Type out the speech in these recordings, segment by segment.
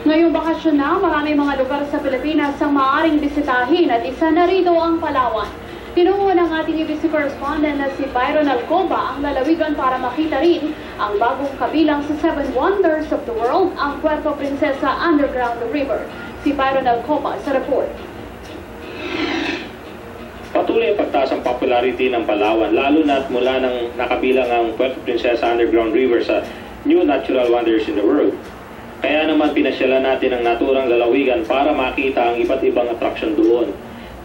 Ngayong bakasyon na, marami mga lugar sa Pilipinas ang maaaring bisitahin at isa na rito ang Palawan. Tinungo ng ating ABC correspondent na si Byron Alcoba ang lalawigan para makita rin ang bagong kabilang sa 7 Wonders of the World, ang Puerto Princesa Underground River. Si Byron Alcoba sa report. Patuloy ang pagtaas ang popularity ng Palawan, lalo na mula nang nakabilang ang Puerto Princesa Underground River sa New Natural Wonders in the World. Kaya naman pinasyalan natin ang naturang lalawigan para makita ang iba't ibang attraction doon.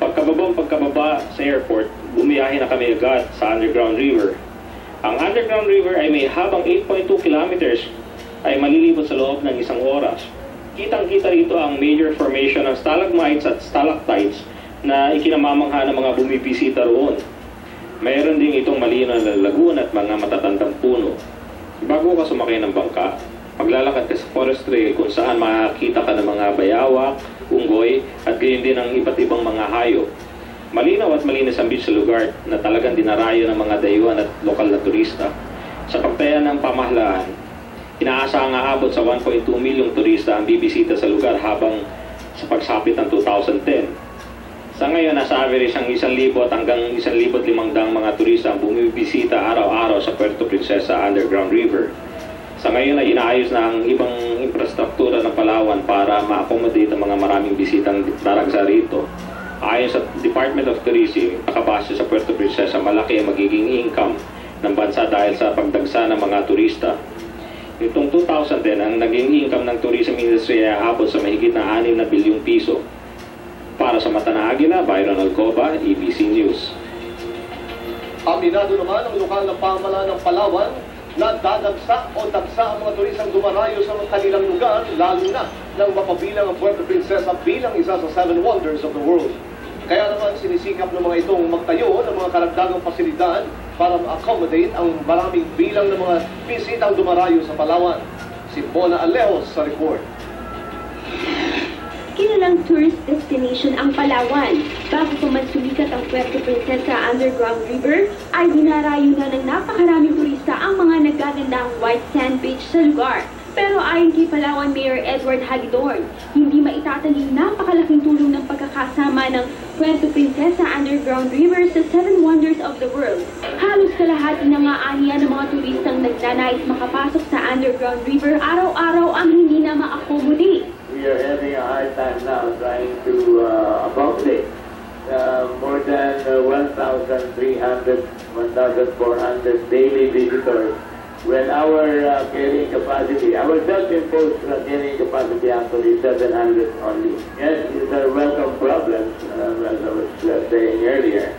Pagkababa sa airport, bumiyahe na kami agad sa Underground River. Ang Underground River ay may habang 8.2 kilometers ay malilibot sa loob ng 1 oras. Kitang-kita rito ang major formation ng stalagmites at stalactites na ikinamamangha ng mga bumibisita roon. Mayroon din itong malinaw na lagoon at mga matatandang puno. Bago ka sumakay ng bangka, maglalakad ka sa forest trail kung saan makakita ka ng mga bayawak, unggoy at gayon din ang iba't ibang mga hayop. Malinaw at malinis ang beach sa lugar na talagang dinarayo ng mga dayuhan at lokal na turista. Sa pagtaya ng pamahalaan, inaasahang aabot sa 1.2 milyong turista ang bibisita sa lugar habang sa pagsapit ng 2010. Sa ngayon, nasa average ang 1,000 hanggang 1,500 mga turista ang bumibisita araw-araw sa Puerto Princesa Underground River. Sa ngayon ay inaayos na ang ibang infrastruktura ng Palawan para ma-accommodate ang mga maraming bisitang daragsa rito. Ayon sa Department of Tourism, nakabase sa Puerto Princesa, malaki ang magiging income ng bansa dahil sa pagdagsa ng mga turista. Nitong 2010, ang naging income ng tourism industry ay aabot sa mahigit na 6 na bilyong piso. Para sa Mata na Agila, Byron Alcoba, ABC News. Aminado naman ang lokal na pamahalaan ng Palawan na dagsa ang mga turistang dumarayo sa kanilang lugar, lalo na nang mapabilang ang Puerto Princesa bilang isa sa 7 Wonders of the World. Kaya naman sinisikap ng mga itong magtayo ng mga karagdagang pasilidad para ma-accommodate ang maraming bilang ng mga bisitang dumarayo sa Palawan. Si Mona Alejos sa report. Kilalang tourist destination ang Palawan. Bago pa man sumikat ang Puerto Princesa Underground River, ay dinarayo na ng napakaraming turista ang mga nagagandang white sand beach sa lugar. Pero ayon kay Palawan Mayor Edward Hagidorn, hindi maitataning napakalaking tulong ng pagkakasama ng Puerto Princesa Underground River sa 7 Wonders of the World. Halos kalahati na nga aniya ng mga turistang nagnanais makapasok sa Underground River araw-araw ang hindi na ma-accommodate. We are having a hard time now trying to accommodate more than 1,300, 1,400 daily visitors when our carrying capacity, our self-imposed carrying capacity actually is 700 only. Yes, these are welcome problems, as I was saying earlier.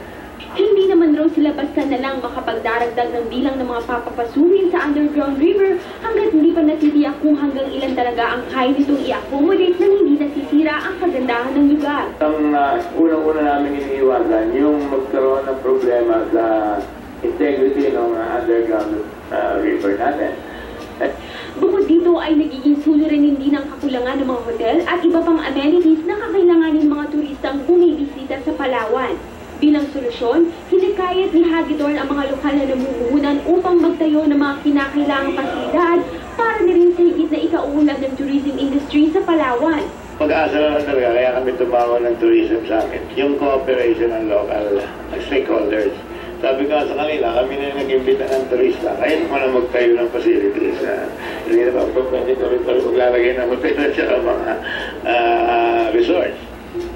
Hindi naman raw sila basta na lang makapagdaragdag ng bilang ng mga papapasuhin sa Underground River hanggat hindi pa natitiyak kung hanggang ilan talaga ang kaya nitong i-accommodate nang hindi nasisira ang kagandahan ng lugar. Ang unang-una namin iniiwasan yung magkaroon ng problema sa integrity ng underground river natin. Bukod dito ay nagiging suliranin din ang kakulangan ng mga hotel at iba pang amenities na kakailanganin mga turistang bumibisita sa Palawan. Bilang solusyon, hinikayat ni Hagidorn ang mga lokal na namumuhunan upang magtayo ng mga kinakailangang pasilidad para na rin sa higit na ikauunlad ng tourism industry sa Palawan. Pag-asa naman talaga, kaya kami tumawa ng tourism sa akin, yung cooperation ng local stakeholders. Sabi ko sa kanila, kami na nag-imbita ng turista, kaya naman na magtayo ng facilities. Hindi na pa pwede maglalagay ng hotel at saka mga resorts.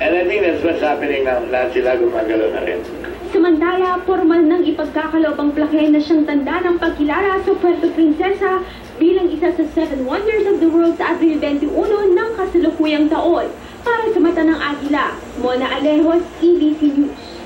And I think that's what's happening now. Lahat sila gumagalaw na rin. Samantala, formal nang ipagkakaloob ang plake na siyang tanda ng pagkilala sa Puerto Princesa bilang isa sa 7 Wonders of the World sa Abril 21 ng kasalukuyang taon. Para sa Mata ng Agila, Mona Alejos, ABC News.